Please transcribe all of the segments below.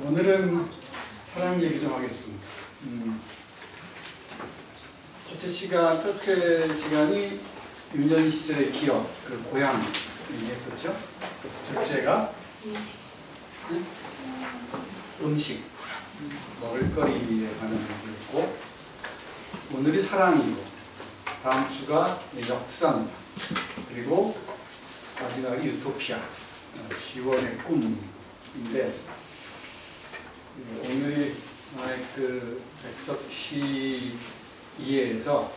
오늘은 사랑 얘기 좀 하겠습니다. 첫째 시간이 유년 시절의 기억, 그 고향 얘기했었죠. 둘째가 음식, 먹을거리에 관한 얘기였고, 오늘이 사랑이고, 다음 주가 역사입니다. 그리고 마지막이 유토피아, 지원의 꿈인데, 오늘이 그 백석시 이해에서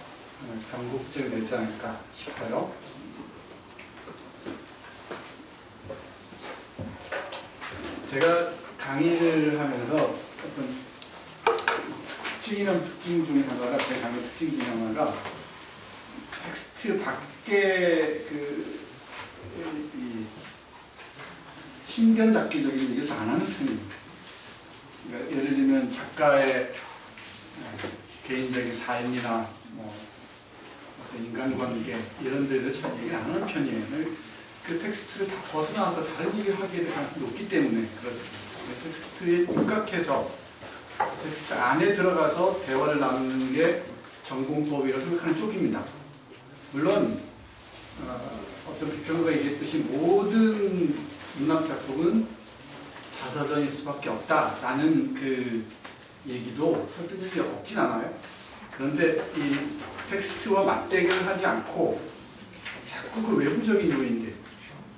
전국적이 되지 않을까 싶어요. 제가 강의를 하면서 어떤 특징 중에 하나가, 제 강의 특징 중에 하나가 텍스트 밖에 이 신변잡기적인 얘기를 잘 안 하는 편입니다. 그러니까 예를 들면 작가의 개인적인 삶이나 어떤 인간관계 이런 데서 잘 얘기를 안 하는 편이에요. 그 텍스트를 다 벗어나서 다른 얘기를 하게 될 가능성이 높기 때문에 그렇습니다. 텍스트에 입각해서 텍스트 안에 들어가서 대화를 나누는 게 전공법이라고 생각하는 쪽입니다. 물론 어떤 비평가가 얘기했듯이 모든 문학작품은 자서전일 수밖에 없다라는 그 얘기도 설득력이 없진 않아요. 그런데 이 텍스트와 맞대결을 하지 않고 자꾸 그 외부적인 요인들,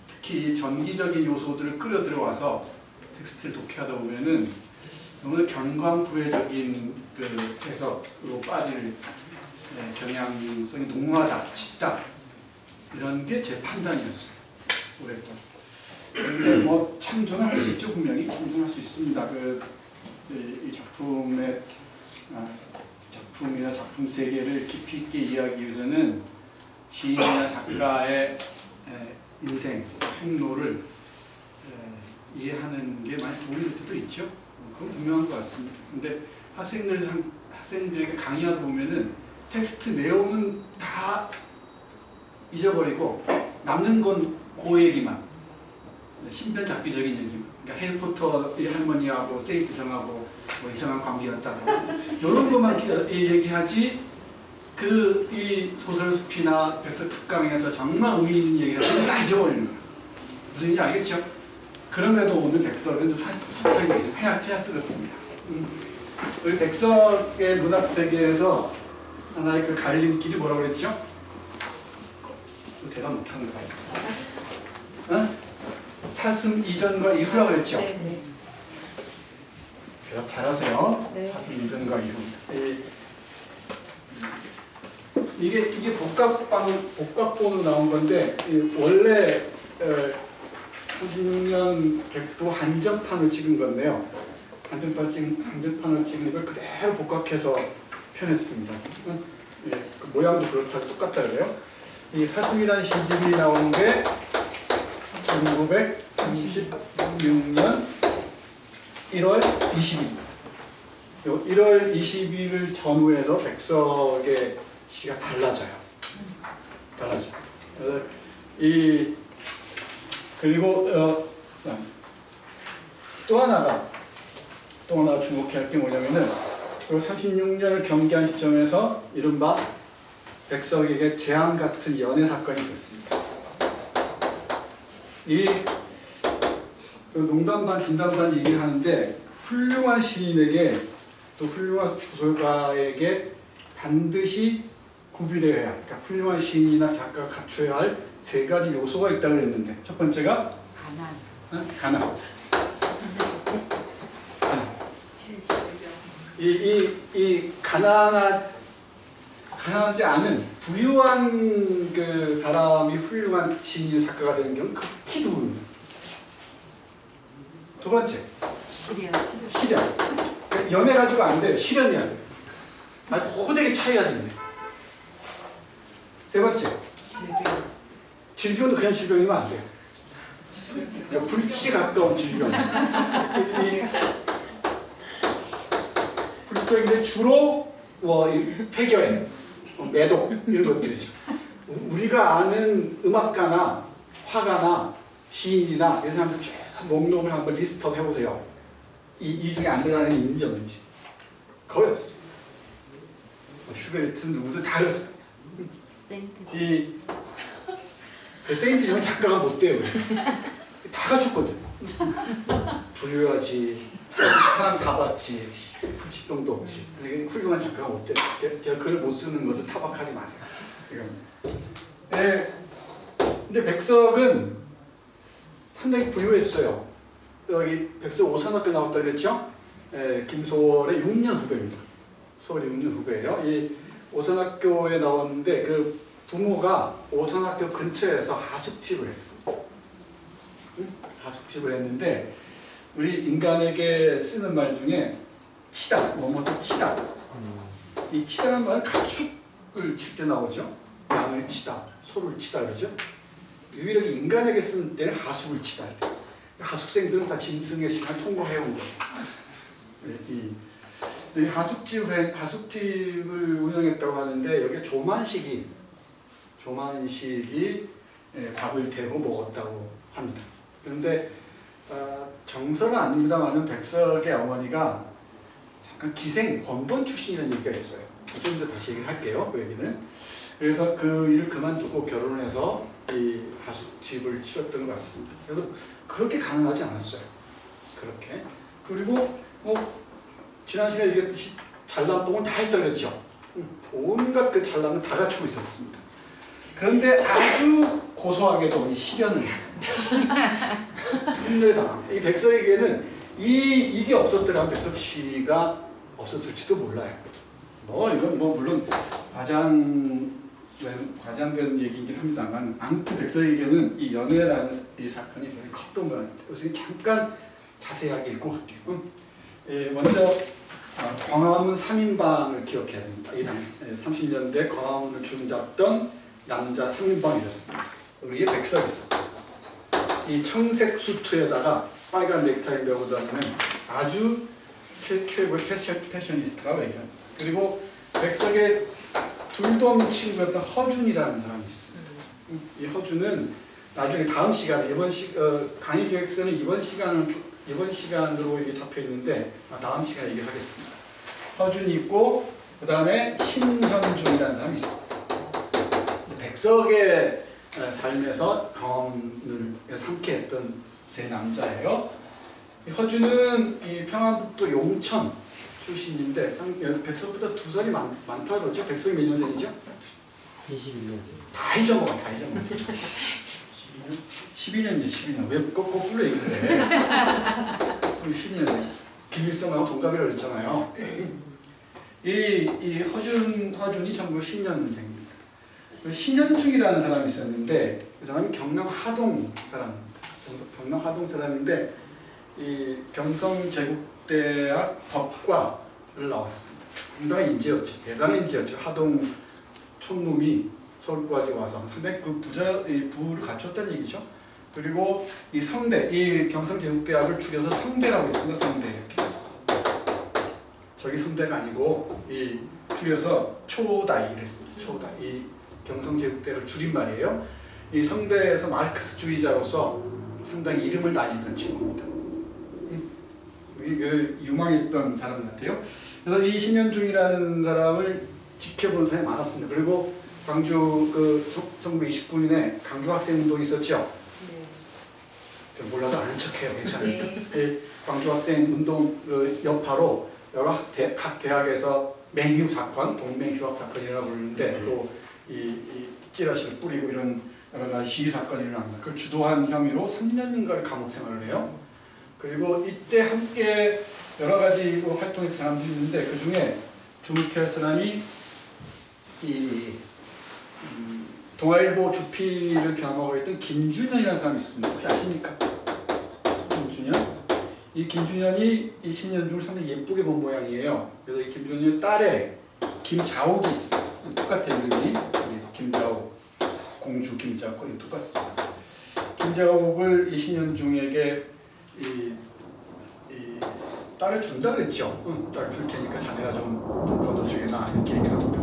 특히 전기적인 요소들을 끌어들여와서 텍스트를 독해하다 보면은 너무 경광부회적인 그 해석으로 빠질 경향성이 농후하다, 짙다 이런 게 제 판단이었어요. 오랫동안. 그런데 참존할 수 있죠. 분명히 참존할 수 있습니다. 이 작품의 작품이나 작품 세계를 깊이 있게 이해하기 위해서는 시인이나 작가의 인생, 행로를 이해하는 게 많이 도움이 될 때도 있죠. 그건 분명한 것 같습니다. 근데 학생들에게 강의하다 보면은 텍스트 내용은 다 잊어버리고 남는 건 그 얘기만, 신변잡기적인 얘기만. 그러니까 해리포터의 할머니하고 세이드성하고 이상한 관계였다고 이런 것만 얘기하지, 이 소설숲이나 백석특강에서 정말 의미 있는 얘기를 다 잊어버리는 거예요. 무슨 얘기인지 알겠죠? 그럼에도 오늘 백석은 좀 살짝 해야 쓰겠습니다. 우리 백석의 문학 세계에서 하나의 그 갈림길이 뭐라고 그랬죠? 대답 못하는 거 같습니다. 사슴 이전과 이후라고 그랬죠? 네. 대답 잘하세요. 네. 사슴 이전과 이후. 이게 복각본으로 나온 건데, 원래 36년 백도 한정판을 찍은 건데요. 한정판을 찍은 걸 그대로 복각해서 표현했습니다. 그 모양도 그렇다 똑같다 그래요. 이 사슴이라는 시집이 나온 게 1936년 1월 20일. 1월 20일을 전후해서 백석의 시가 달라져요. 그리고 또 하나 주목해야 할 게 뭐냐면은, 36년을 경계한 시점에서 이른바 백석에게 재앙 같은 연애 사건이 있었습니다. 농담 반 진담 반 얘기를 하는데, 훌륭한 시인에게 또 훌륭한 소설가에게 반드시 구비되어야 할, 그러니까 훌륭한 시인이나 작가가 갖춰야 할 세 가지 요소가 있다고 그랬는데, 첫 번째가 가난. 이 가난하지 않은 부유한 그 사람이 훌륭한 시인 작가가 되는 경우는 극히 드뭅니다. 두 번째, 실현. 그러니까 연애 가지고 안 돼요. 실현이야 돼요. 아주 호되게 차이가 되네. 세 번째, 질병도 그냥 질병이면 안 돼요. 그러니까 불치에 가까운 질병. 불치병인데 주로 폐결, 매독 이런 것들이죠. 우리가 아는 음악가나 화가나 시인이나 이 사람들 쭉 목록을 한번 리스트업 해보세요. 이 중에 안 들어가는 게 있는지 없는지. 거의 없습니다. 슈베르트 누구든 다 그렇습니다. 세인트 전 작가가 못 돼요. 다 갖췄거든. 부유하지, 사람 다 받지, 불치병도 없지. 훌륭한 작가가 못 돼. 글을 못 쓰는 것을 타박하지 마세요. 근데 백석은 상당히 부유했어요. 여기 백석 오산학교 나왔다 그랬죠? 김소월의 6년 후배입니다. 소월이 6년 후배예요. 이 오산학교에 나왔는데 그 부모가 오산학교 근처에서 하숙집을 했어요. 하숙집을 했는데 우리 인간에게 쓰는 말 중에 치다, 뭐뭐서 치다. 이 치다라는 말은 가축을 칠 때 나오죠. 양을 치다, 소를 치다 그러죠. 유일하게 인간에게 쓰는 때는 하숙을 치다. 하숙생들은 다 짐승의 시간을 통과해온 거예요. 이 하숙집을 운영했다고 하는데 여기 조만식이 밥을 대고 먹었다고 합니다. 그런데 정설은 아닙니다만은 백석의 어머니가 잠깐 기생 권본 출신이라는 얘기가 있어요. 좀 더 다시 얘기를 할게요. 그 얘기는. 그래서 그 일을 그만두고 결혼을 해서 이 하숙집을 치렀던 것 같습니다. 그래서 그렇게 가능하지 않았어요. 그렇게. 그리고 지난 시간에 얘기했듯이 잘난뽕은 다 했다 그랬죠. 온갖 그 잘난을 다 갖추고 있었습니다. 그런데 아주 고소하게도 이 시련을 분을 당합니다. 이 백석에게는 이게 없었더라면 백석 씨가 없었을지도 몰라요. 이건 물론 과장된 얘기이긴 합니다만 아무튼 백석에게는 이 연애라는 이 사건이 굉장히 컸던 것 같아요. 그래서 잠깐 자세하게 읽고 갈게요. 먼저 광화문 3인방을 기억해야 됩니다. 이 30년대 광화문을 주름잡던 남자 3인방이 있었습니다. 우리의 백석이 있었고 이 청색 수트에다가 빨간 넥타이 메고 다니는 아주 최고의 패셔니스트라고 얘기합니다. 그리고 백석의 둘도 없는 친구였던 허준이라는 사람이 있습니다. 이 허준은 나중에 다음 시간에 강의 계획서는 이번 시간으로 이게 잡혀 있는데 다음 시간에 얘기를 하겠습니다. 허준이 있고 그 다음에 신현중이라는 사람이 있습니다. 백석의 삶에서 경험을 함께했던 세 남자예요. 허준은 이 평안북도 용천 출신인데 백석보다 2살이 많다 그러죠. 백석이 몇 년생이죠? 21년. 다 잊어먹어. 12년이죠. 왜 거꾸로 얘기를 해? 12년. 김일성하고 동갑이라고 그랬잖아요. 이 허준이 1910년생입니다. 신현중이라는 사람이 있었는데 그 사람이 경남 하동 사람입니다. 경남 하동 사람인데 이 경성제국대학 법과를 나왔습니다. 상당히 인재였죠. 대단한 인재였죠. 하동 촌놈이 서울까지 와서 상당히 그 부를 갖췄다는 얘기죠. 그리고 이 성대, 이 경성제국대학을 줄여서 성대라고 했습니다. 성대 이렇게. 저기 성대가 아니고 이 줄여서 초다이를 했습니다. 초다이. 이 경성제국대학을 줄임말이에요. 이 성대에서 마르크스주의자로서 상당히 이름을 날리던 친구입니다. 유망했던 사람 같아요. 그래서 이 신현중이라는 사람을 지켜본 사람이 많았습니다. 그리고 광주 1929년에 강주 학생 운동이 있었죠. 네. 몰라도 아는 척해요. 괜찮아요. 네. 광주 학생 운동 여파로 여러 각 대학에서 맹휴 사건, 동맹휴학 사건이라고 부르는데 또 이 찌라시를 뿌리고 이런 여러 가지 시위 사건이 일어납니다. 그걸 주도한 혐의로 3년인가를 감옥 생활을 해요. 그리고 이때 함께 여러 가지 활동했던 사람들이 있는데 그 중에 주목할 사람이 이 동아일보 주필을 겸하고 있던 김준현이라는 사람이 있습니다. 혹시 아십니까? 김준현? 이 김준현이 이 신현중을 상당히 예쁘게 본 모양이에요. 그래서 이 김준현의 딸에 김자옥이 있어요. 똑같아요, 이름이. 김자옥, 공주 김자옥, 거의 똑같습니다. 김자옥을 이 신현중에게 이 딸을 준다 그랬죠. 응, 딸 줄 테니까 자네가 좀 걷어주게나 이렇게 얘기를 합니다.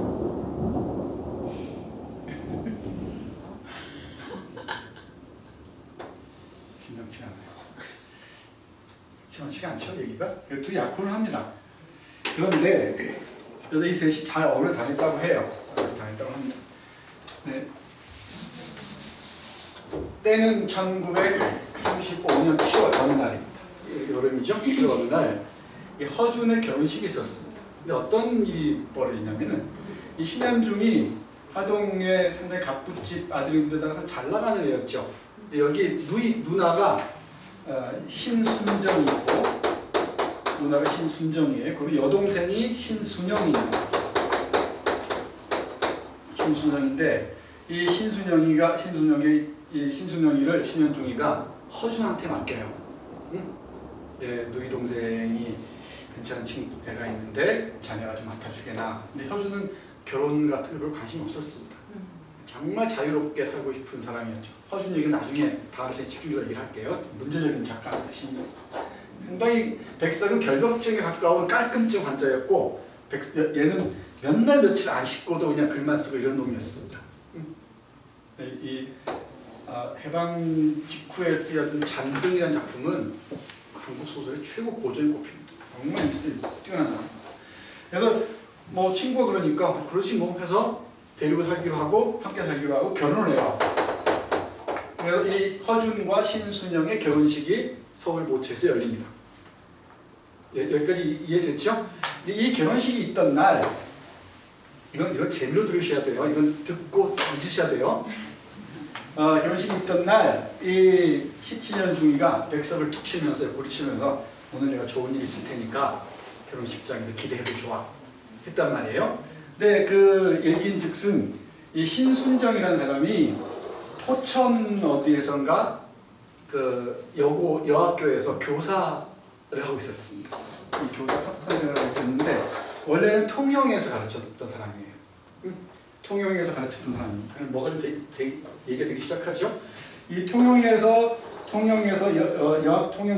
심상치 않아요. 심상치가 않죠, 얘기가? 둘이 약혼을 합니다. 그런데 그래서 이 셋이 잘 어울려 다녔다고 해요. 다녔다고 합니다. 네. 때는 1935년 7월 어느 날입니다. 여름이죠? 7월 어느 날 이 허준의 결혼식이 있었습니다. 근데 어떤 일이 벌어지냐면은 이 신현중이 하동에 상당히 갑부집 아들인데다가 잘 나가는 애였죠. 여기 누나가 신순정이 있고 누나가 신순정이에요. 그리고 여동생이 신순영입니다. 신순영인데 이 신순영이를 신현중이가 허준한테 맡겨요. 응? 네, 누이 동생이 괜찮은 친구 애가 있는데 자네가 좀 맡아주게나. 근데 허준은 결혼 같은 거 별로 관심 없었습니다. 정말 자유롭게 살고 싶은 사람이었죠. 허준 얘기는 나중에 다루서 집중적으로 얘기를 할게요. 문제적인 작가신 상당히 백석은 결벽증에 가까운 깔끔증 환자였고 얘는 몇 날 며칠 안 씻고도 그냥 글만 쓰고 이런 놈이었습니다. 해방 직후에 쓰여진 잔등이라는 작품은 한국 소설의 최고 고전이 꼽힙니다. 정말 뛰어난 사람. 그래서 뭐 친구가 그러니까 그러지 뭐 해서 데리고 살기로 하고 함께 살기로 하고 결혼을 해요. 그래서 이 허준과 신순영의 결혼식이 서울 모처에서 열립니다. 여기까지 이해됐죠? 이 결혼식이 있던 날 이건 재미로 들으셔야 돼요. 이건 듣고 잊으셔야 돼요. 결혼식이 있던 날 이 17년 중이가 백석을 툭 치면서 부리치면서 오늘 내가 좋은 일 있을 테니까 결혼식장에서 기대해도 좋아 했단 말이에요. 근데 그 얘기인즉슨 이 신순정이라는 사람이 포천 어디에선가 그 여학교에서 교사를 하고 있었습니다. 이 교사 선생을 하고 있었는데 원래는 통영에서 가르쳤던 사람이에요. 통영에서 가르쳤던 사람입니다. 뭐가 좀 얘기가 되기 시작하죠. 이 통영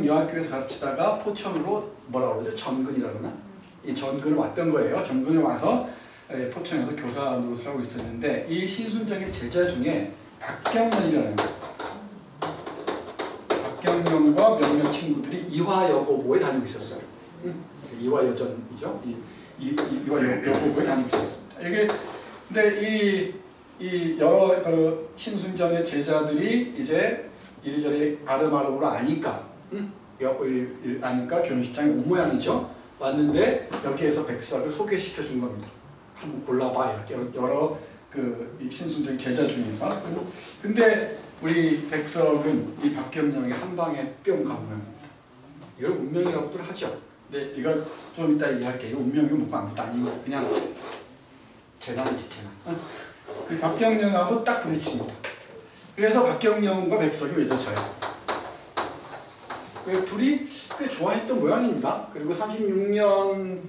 여학교에서 가르치다가 포천으로 뭐라 그러죠? 전근이라 그러나? 이 전근을 왔던 거예요. 전근을 와서 포천에서 교사 노릇을 하고 있었는데 이 신순정의 제자 중에 박경련이라는 박경련과 몇몇 친구들이 이화여고고에 다니고 있었어요. 이화여전이죠. 이화여고고에 다니고 있었습니다. 이게 근데 이 여러 그 신순정의 제자들이 이제 이리저리 아름아름으로 아니까 결혼식장에 온 모양이죠. 왔는데 여기에서 백석을 소개시켜 준 겁니다. 한번 골라봐 이렇게 여러 그 신순정의 제자 중에서. 근데 우리 백석은 이 박경영의 한 방에 뿅 간 모양입니다. 이걸 운명이라고도 하죠. 근데 이걸 좀 이따 얘기할게요. 운명이 뭐 아무것도 아니고 그냥 재난이지 재난. 그 박경영하고 딱 부딪힙니다. 그래서 박경영과 백석이 맺어져요. 둘이 꽤 좋아했던 모양입니다. 그리고 36년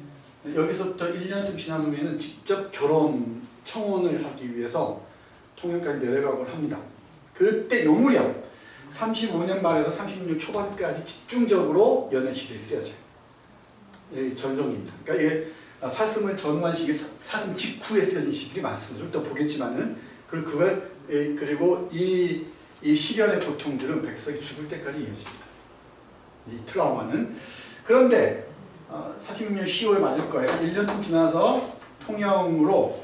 여기서부터 1년쯤 지난 후에는 직접 결혼 청혼을 하기 위해서 통영까지 내려가곤 합니다. 그때 요 무렵 35년 말에서 36년 초반까지 집중적으로 연애 시대에 쓰여져요. 전성기입니다. 그러니까 이게 사슴을 전후한 시기, 사슴 직후에 쓰여진 시들이 많습니다. 좀 더 보겠지만은 그리고 이 시련의 고통들은 백석이 죽을 때까지 이어집니다. 이 트라우마는. 그런데 36년 10월에 맞을 거예요. 1년쯤 지나서 통영으로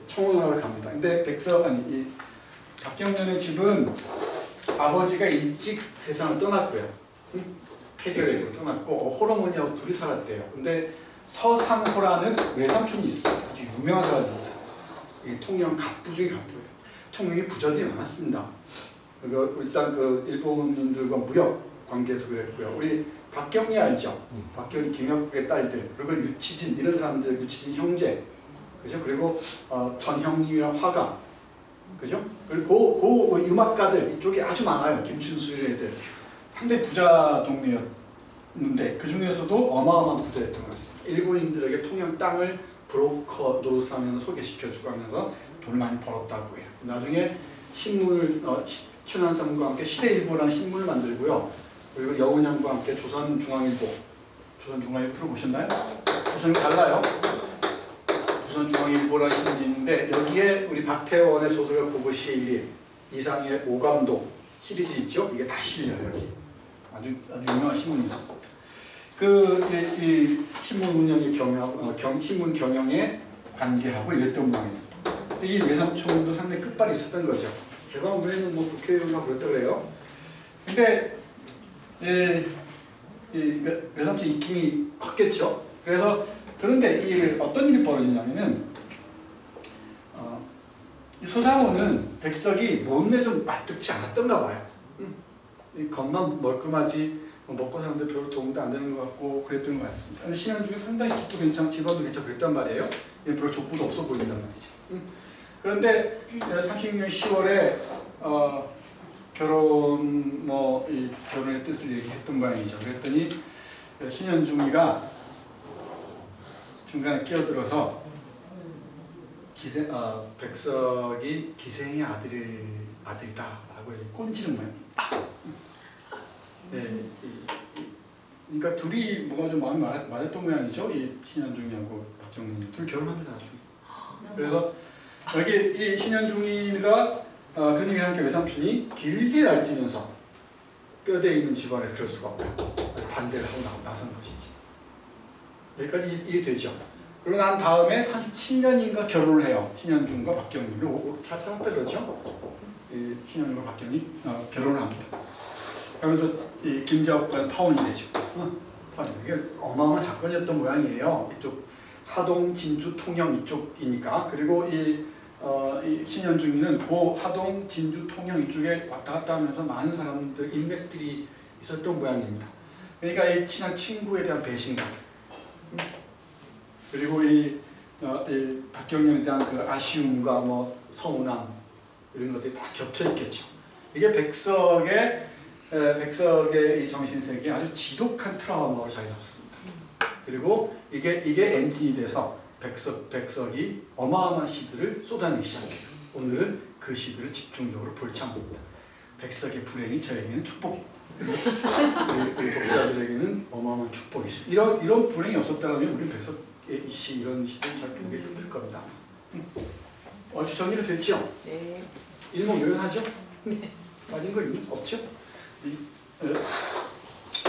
청혼하러 갑니다. 근데 박경련의 집은 아버지가 일찍 세상을 떠났고요. 폐결핵으로 떠났고 호르몬이하고 둘이 살았대요. 근데 서상호라는 외삼촌이 있어요. 아주 유명한 사람입니다. 통영 갑부 중에 갑부예요. 통영에 부자들이 많았습니다. 일단 그 일본인들과 무역 관계에서 그랬고요. 우리 박경리 알죠? 박경리 김혁국의 딸들 그리고 유치진 이런 사람들 유치진 형제 그죠? 그리고 전형님이랑 화가 그죠? 그리고 그 음악가들 이쪽에 아주 많아요. 김춘수 이런 애들 상당히 부자 동네였는데 그 중에서도 어마어마한 부자였던 것 같습니다. 일본인들에게 통영 땅을 브로커 노릇하면서 소개시켜주고 하면서 돈을 많이 벌었다고 해요. 나중에 신문을 최난삼과 함께 시대일보라는 신문을 만들고요. 그리고 여운형과 함께 조선중앙일보 들어보셨나요? 조선이 달라요. 조선중앙일보라는 신문이 있는데 여기에 우리 박태원의 소설가 고고시의 일, 이상의 오감도 시리즈 있죠? 이게 다 실려요 여기. 아주 유명한 신문이었습니다. 이 신문 운영의 신문 경영에 관계하고 이랬던 모양입니다. 근데 이 외삼촌도 상당히 끝발이 있었던 거죠. 개방 후에는 뭐 국회의원하고 그랬다 그래요. 근데 외삼촌 입김이 컸겠죠. 그런데 이 어떤 일이 벌어지냐면은 이 소상호는 백석이 몸에 좀 맞득지 않았던가 봐요. 이 겉만 멀끔하지 먹고 사는데 별로 도움도 안 되는 것 같고 그랬던 것 같습니다. 근데 신현중이 상당히 집도 괜찮고 집안도 괜찮고 그랬단 말이에요. 별로 족보도 없어 보인단 말이죠. 그런데 36년 10월에 결혼의 뜻을 얘기했던 모양이죠. 그랬더니 신현중이가 중간에 끼어들어서 백석이 기생의 아들이다라고 꼰지는 모양입니다. 그러니까 둘이 뭐가 좀 마음이 맞았던 모양이죠. 이 신현중이하고 박정민 둘 결혼합니다 나중에. 그래서 여기 이 신현중이가 그런 얘기를 하니까 외삼촌이 길게 날뛰면서 뼈대 있는 집안에 그럴 수가 없다. 반대를 하고 나선 것이지. 여기까지 이해되죠. 그러고 난 다음에 37년인가 결혼을 해요. 신현중과 박경리를 잘 살았다 그러죠. 신현중과 박경리 결혼을 합니다. 그러면서 이 김자옥과는 파혼이 되죠. 이게 어마어마한 사건이었던 모양이에요. 이쪽 하동, 진주, 통영 이쪽이니까. 그리고 이 신현중이는 그 하동, 진주, 통영 이쪽에 왔다 갔다 하면서 많은 사람들, 인맥들이 있었던 모양입니다. 그러니까 이 친한 친구에 대한 배신감, 그리고 이 박경련에 대한 그 아쉬움과 서운함 이런 것들이 다 겹쳐 있겠죠. 이게 백석의 이 정신세계에 아주 지독한 트라우마로 자리 잡습니다. 그리고 이게 엔진이 돼서 백석이 어마어마한 시들을 쏟아내기 시작해요. 오늘은 그 시들을 집중적으로 볼창합니다. 백석의 불행이 저에게는 축복입니다. 우리 독자들에게는 어마어마한 축복이죠. 이런 불행이 없었다면 우리 백석의 시 이런 시들 잘 보기 힘들 겁니다. 얼추 정리가 됐죠? 네. 일목요연하죠? 네. 빠진 거 없죠?